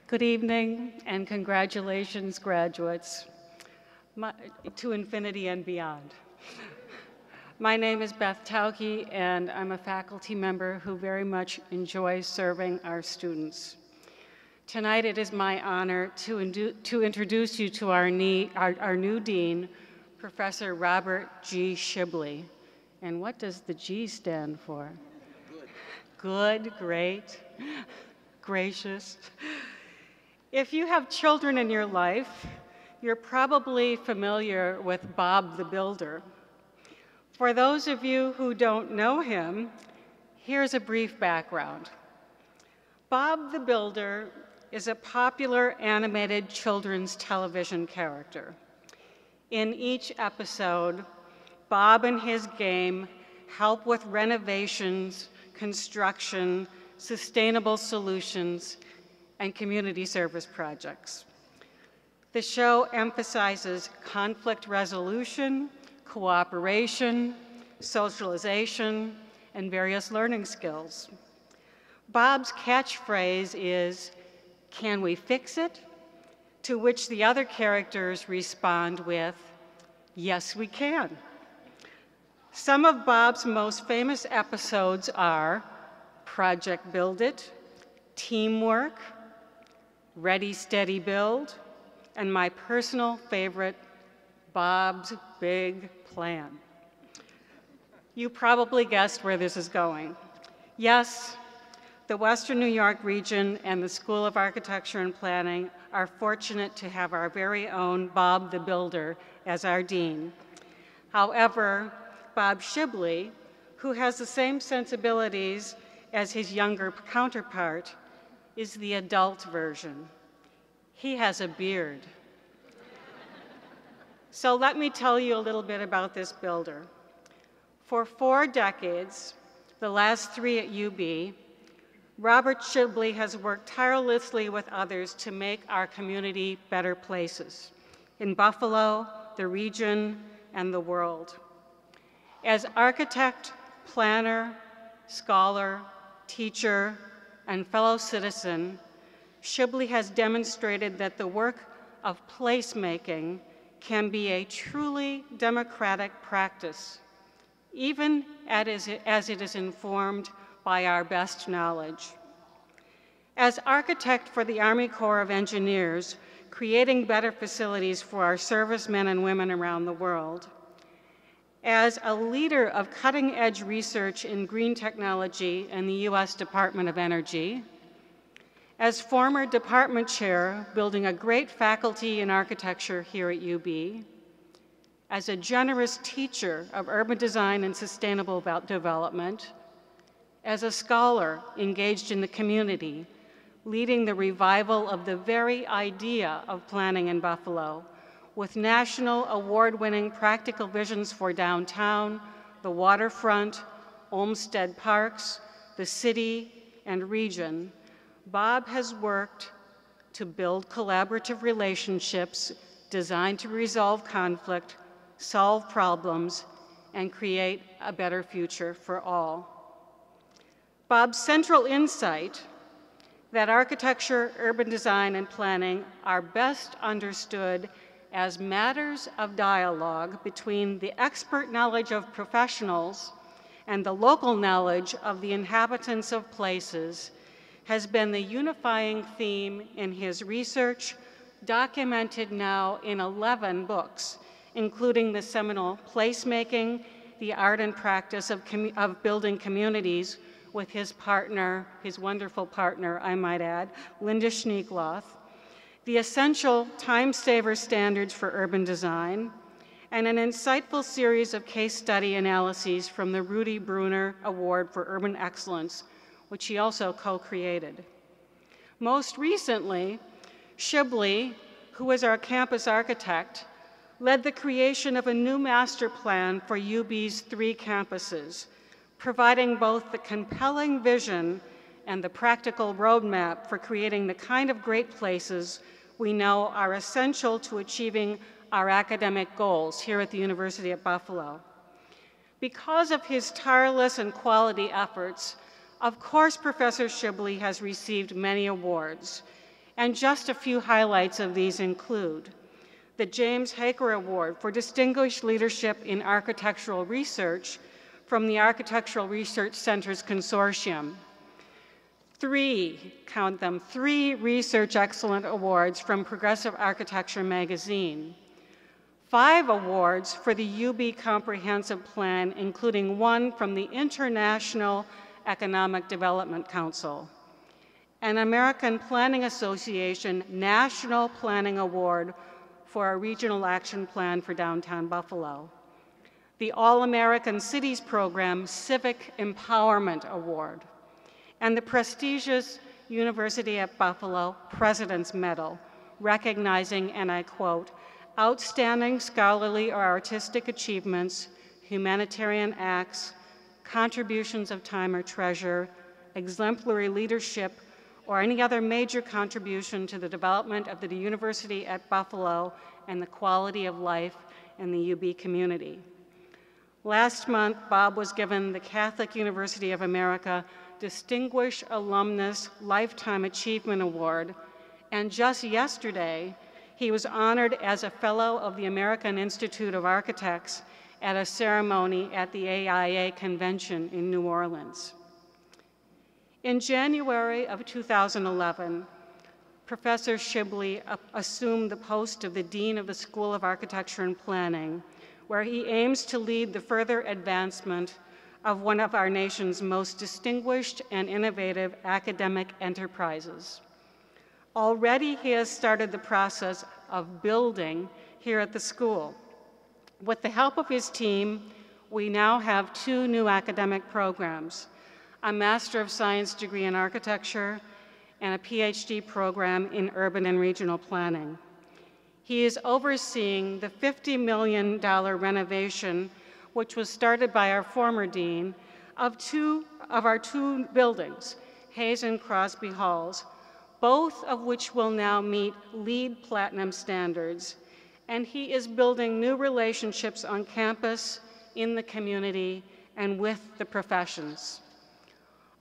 Good evening and congratulations, graduates, to infinity and beyond. My name is Beth Tauke, and I'm a faculty member who very much enjoys serving our students. Tonight it is my honor to introduce you to our new dean, Professor Robert G. Shibley. And what does the G stand for? Good, great, gracious. If you have children in your life, you're probably familiar with Bob the Builder. For those of you who don't know him, here's a brief background. Bob the Builder is a popular animated children's television character. In each episode, Bob and his game help with renovations, construction, sustainable solutions, and community service projects. The show emphasizes conflict resolution, cooperation, socialization, and various learning skills. Bob's catchphrase is, "Can we fix it?" To which the other characters respond with, "Yes, we can." Some of Bob's most famous episodes are Project Build It, Teamwork, Ready, Steady, Build, and my personal favorite, Bob's Big Plan. You probably guessed where this is going. Yes, the Western New York region and the School of Architecture and Planning are fortunate to have our very own Bob the Builder as our dean. However, Bob Shibley, who has the same sensibilities as his younger counterpart, is the adult version. He has a beard. So let me tell you a little bit about this builder. For 4 decades, the last 3 at UB, Robert Shibley has worked tirelessly with others to make our community better places in Buffalo, the region, and the world. As architect, planner, scholar, teacher, and fellow citizen, Shibley has demonstrated that the work of placemaking can be a truly democratic practice, even as it is informed by our best knowledge. As architect for the Army Corps of Engineers, creating better facilities for our servicemen and women around the world, as a leader of cutting-edge research in green technology in the U.S. Department of Energy, as former department chair building a great faculty in architecture here at UB, as a generous teacher of urban design and sustainable development, as a scholar engaged in the community, leading the revival of the very idea of planning in Buffalo, with national award-winning practical visions for downtown, the waterfront, Olmsted Parks, the city, and region, Bob has worked to build collaborative relationships designed to resolve conflict, solve problems, and create a better future for all. Bob's central insight that architecture, urban design, and planning are best understood as matters of dialogue between the expert knowledge of professionals and the local knowledge of the inhabitants of places has been the unifying theme in his research, documented now in 11 books, including the seminal Placemaking, the Art and Practice of Building Communities, with his partner, his wonderful partner, I might add, Linda Schneekloth, the essential time-saver standards for urban design, and an insightful series of case study analyses from the Rudy Bruner Award for Urban Excellence, which he also co-created. Most recently, Shibley, who is our campus architect, led the creation of a new master plan for UB's 3 campuses, providing both the compelling vision and the practical roadmap for creating the kind of great places we know are essential to achieving our academic goals here at the University at Buffalo. Because of his tireless and quality efforts, of course Professor Shibley has received many awards, And just a few highlights of these include the James Haker Award for Distinguished Leadership in Architectural Research from the Architectural Research Centers Consortium. Count them, 3 Research Excellence Awards from Progressive Architecture magazine. 5 awards for the UB Comprehensive Plan, including 1 from the International Economic Development Council. An American Planning Association National Planning Award for a Regional Action Plan for Downtown Buffalo. The All-American Cities Program Civic Empowerment Award, and the prestigious University at Buffalo President's Medal, recognizing, and I quote, outstanding scholarly or artistic achievements, humanitarian acts, contributions of time or treasure, exemplary leadership, or any other major contribution to the development of the University at Buffalo and the quality of life in the UB community. Last month, Bob was given the Catholic University of America Distinguished Alumnus Lifetime Achievement Award, and just yesterday, he was honored as a Fellow of the American Institute of Architects at a ceremony at the AIA convention in New Orleans. In January of 2011, Professor Shibley assumed the post of the Dean of the School of Architecture and Planning, where he aims to lead the further advancement of one of our nation's most distinguished and innovative academic enterprises. Already he has started the process of building here at the school. With the help of his team, we now have 2 new academic programs, a Master of Science degree in Architecture and a PhD program in Urban and Regional Planning. He is overseeing the $50 million renovation, which was started by our former dean, of our two buildings, Hayes and Crosby Halls, both of which will now meet LEED Platinum standards, and he is building new relationships on campus, in the community, and with the professions.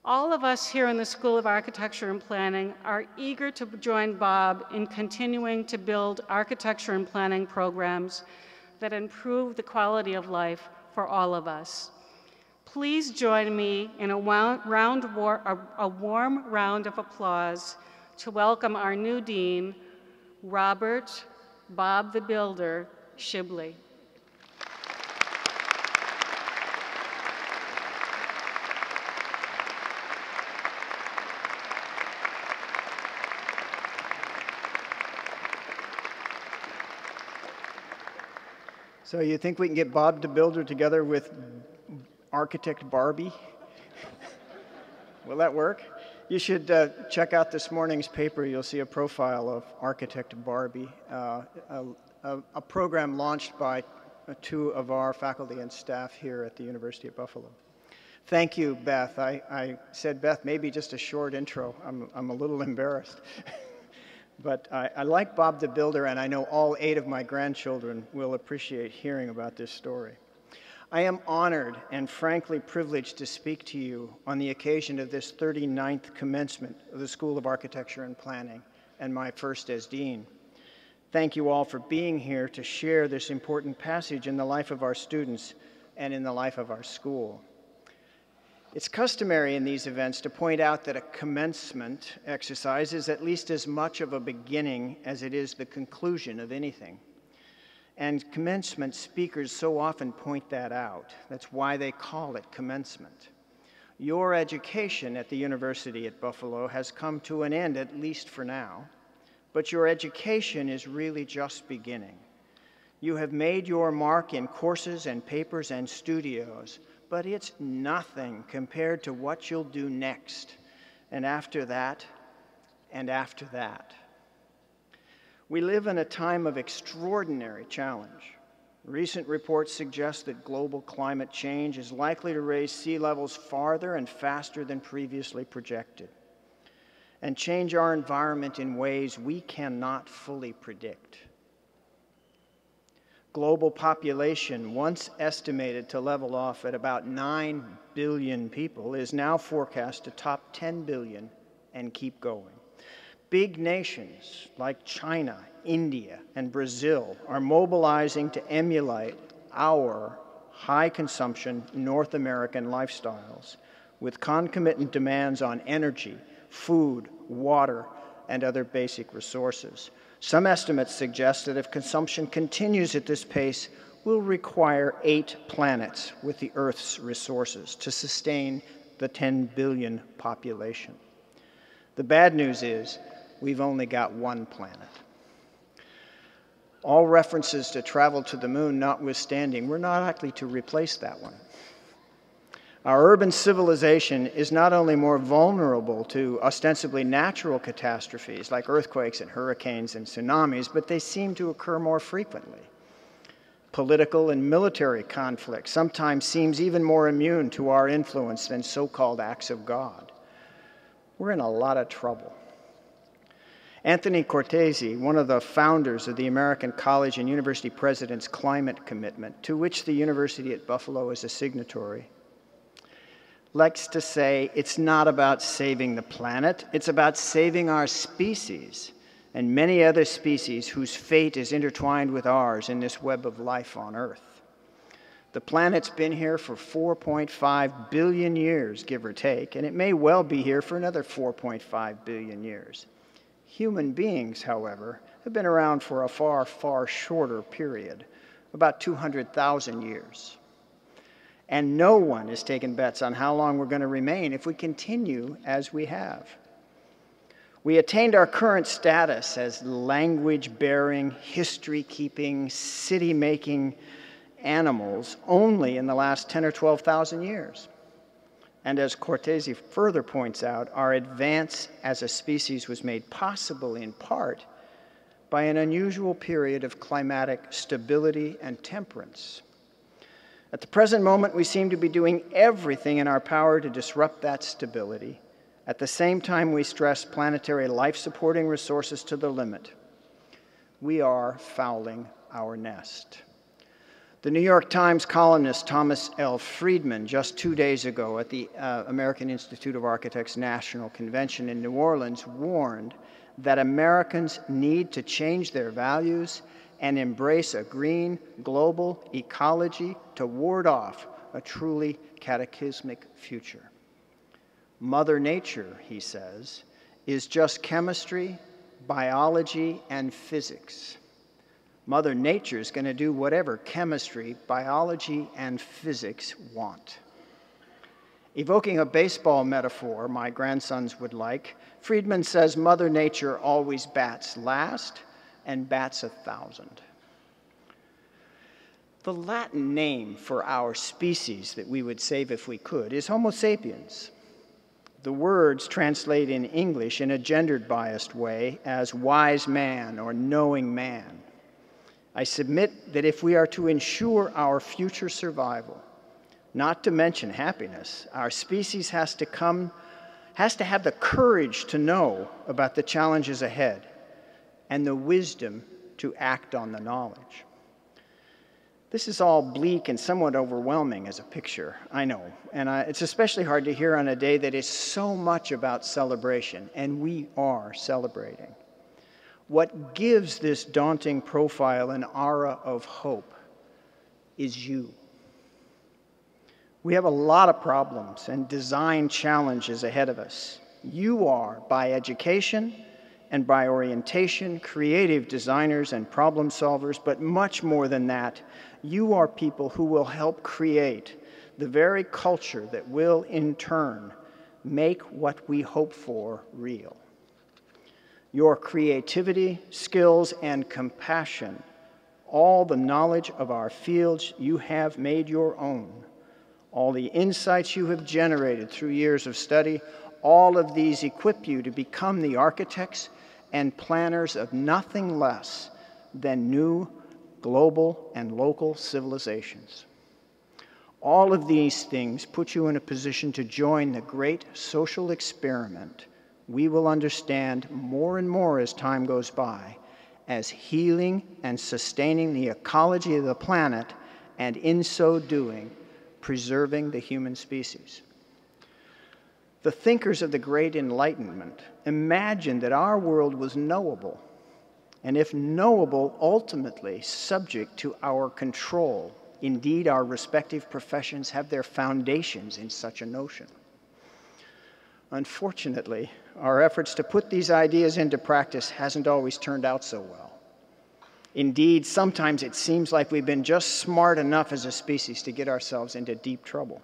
All of us here in the School of Architecture and Planning are eager to join Bob in continuing to build architecture and planning programs that improve the quality of life for all of us. Please join me in a warm round of applause to welcome our new dean, Robert Bob the Builder Shibley. So you think we can get Bob the Builder together with architect Barbie? Will that work? You should check out this morning's paper. You'll see a profile of architect Barbie, a program launched by 2 of our faculty and staff here at the University of Buffalo. Thank you, Beth. I said, Beth, maybe just a short intro. I'm a little embarrassed. But I like Bob the Builder, and I know all 8 of my grandchildren will appreciate hearing about this story. I am honored and frankly privileged to speak to you on the occasion of this 39th commencement of the School of Architecture and Planning, and my first as dean. Thank you all for being here to share this important passage in the life of our students and in the life of our school. It's customary in these events to point out that a commencement exercise is at least as much of a beginning as it is the conclusion of anything. And commencement speakers so often point that out. That's why they call it commencement. Your education at the University at Buffalo has come to an end, at least for now, but your education is really just beginning. You have made your mark in courses and papers and studios, but it's nothing compared to what you'll do next, and after that, and after that. We live in a time of extraordinary challenge. Recent reports suggest that global climate change is likely to raise sea levels farther and faster than previously projected, and change our environment in ways we cannot fully predict. Global population, once estimated to level off at about 9 billion people, is now forecast to top 10 billion and keep going. Big nations like China, India, and Brazil are mobilizing to emulate our high-consumption North American lifestyles with concomitant demands on energy, food, water, and other basic resources. Some estimates suggest that if consumption continues at this pace, we'll require 8 planets with the Earth's resources to sustain the 10 billion population. The bad news is we've only got 1 planet. All references to travel to the moon notwithstanding, we're not likely to replace that one. Our urban civilization is not only more vulnerable to ostensibly natural catastrophes like earthquakes and hurricanes and tsunamis, but they seem to occur more frequently. Political and military conflict sometimes seems even more immune to our influence than so-called acts of God. We're in a lot of trouble. Anthony Cortese, one of the founders of the American College and University President's Climate Commitment, to which the University at Buffalo is a signatory, likes to say it's not about saving the planet, it's about saving our species and many other species whose fate is intertwined with ours in this web of life on Earth. The planet's been here for 4.5 billion years, give or take, and it may well be here for another 4.5 billion years. Human beings, however, have been around for a far, far shorter period, about 200,000 years. And no one has taken bets on how long we're going to remain if we continue as we have. We attained our current status as language-bearing, history-keeping, city-making animals only in the last 10 or 12,000 years. And as Cortese further points out, our advance as a species was made possible in part by an unusual period of climatic stability and temperance. At the present moment, we seem to be doing everything in our power to disrupt that stability. At the same time, we stress planetary life-supporting resources to the limit. We are fouling our nest. The New York Times columnist Thomas L. Friedman, just 2 days ago at the American Institute of Architects National Convention in New Orleans, warned that Americans need to change their values and embrace a green global ecology to ward off a truly cataclysmic future. Mother Nature, he says, is just chemistry, biology, and physics. Mother Nature is going to do whatever chemistry, biology, and physics want. Evoking a baseball metaphor my grandsons would like, Friedman says Mother Nature always bats last and bats 1,000. The Latin name for our species that we would save if we could is Homo sapiens. The words translate in English in a gendered-biased way as wise man or knowing man. I submit that if we are to ensure our future survival, not to mention happiness, our species has to have the courage to know about the challenges ahead and the wisdom to act on the knowledge. This is all bleak and somewhat overwhelming as a picture, I know, and it's especially hard to hear on a day that is so much about celebration, and we are celebrating. What gives this daunting profile an aura of hope is you. We have a lot of problems and design challenges ahead of us. You are, by education and by orientation, creative designers and problem solvers, but much more than that, you are people who will help create the very culture that will, in turn, make what we hope for real. Your creativity, skills, and compassion, all the knowledge of our fields you have made your own, all the insights you have generated through years of study, all of these equip you to become the architects and planners of nothing less than new global and local civilizations. All of these things put you in a position to join the great social experiment we will understand more and more as time goes by as healing and sustaining the ecology of the planet, and in so doing, preserving the human species. The thinkers of the Great Enlightenment imagined that our world was knowable, and if knowable, ultimately subject to our control. Indeed, our respective professions have their foundations in such a notion. Unfortunately, our efforts to put these ideas into practice hasn't always turned out so well. Indeed, sometimes it seems like we've been just smart enough as a species to get ourselves into deep trouble.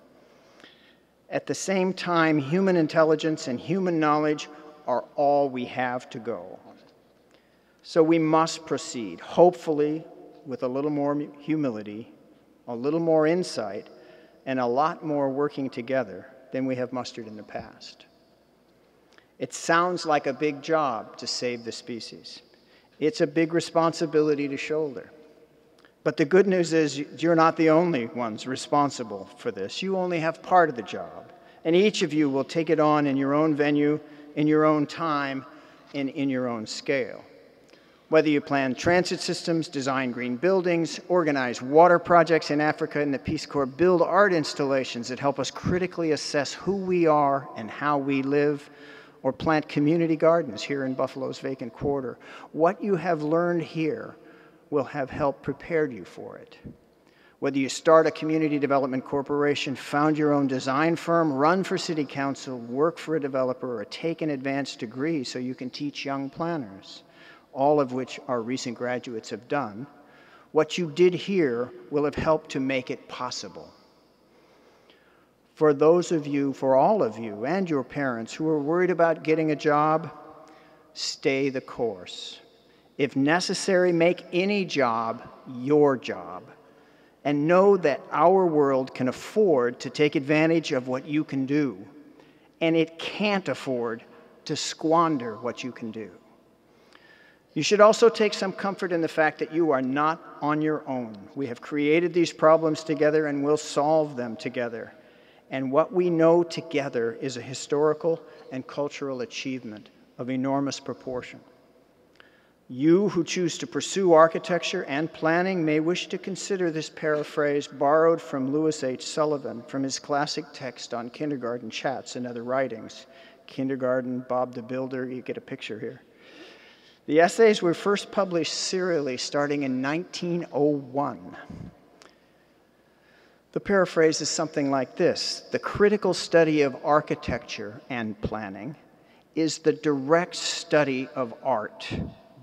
At the same time, human intelligence and human knowledge are all we have to go. So we must proceed, hopefully with a little more humility, a little more insight, and a lot more working together than we have mustered in the past. It sounds like a big job to save the species. It's a big responsibility to shoulder. But the good news is you're not the only ones responsible for this. You only have part of the job. And each of you will take it on in your own venue, in your own time, and in your own scale. Whether you plan transit systems, design green buildings, organize water projects in Africa and the Peace Corps, build art installations that help us critically assess who we are and how we live, or plant community gardens here in Buffalo's vacant quarter. What you have learned here will have helped prepare you for it. Whether you start a community development corporation, found your own design firm, run for city council, work for a developer, or take an advanced degree so you can teach young planners, all of which our recent graduates have done, what you did here will have helped to make it possible. For those of you, for all of you and your parents who are worried about getting a job, stay the course. If necessary, make any job your job. And know that our world can afford to take advantage of what you can do, and it can't afford to squander what you can do. You should also take some comfort in the fact that you are not on your own. We have created these problems together and will solve them together. And what we know together is a historical and cultural achievement of enormous proportion. You who choose to pursue architecture and planning may wish to consider this paraphrase borrowed from Lewis H. Sullivan from his classic text on kindergarten chats and other writings. Kindergarten, Bob the Builder, you get a picture here. The essays were first published serially starting in 1901. The paraphrase is something like this: the critical study of architecture and planning is the direct study of art,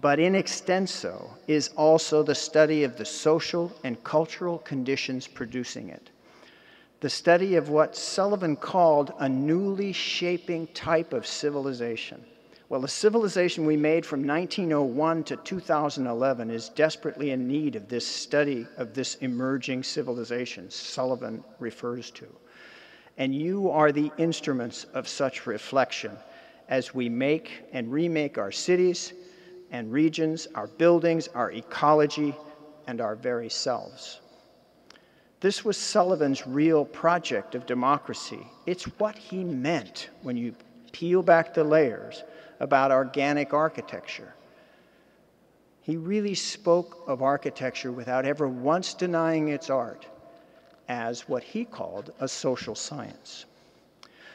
but in extenso is also the study of the social and cultural conditions producing it. The study of what Sullivan called a newly shaping type of civilization. Well, the civilization we made from 1901 to 2011 is desperately in need of this study of this emerging civilization Sullivan refers to. And you are the instruments of such reflection as we make and remake our cities and regions, our buildings, our ecology, and our very selves. This was Sullivan's real project of democracy. It's what he meant when you peel back the layers about organic architecture. He really spoke of architecture without ever once denying its art as what he called a social science.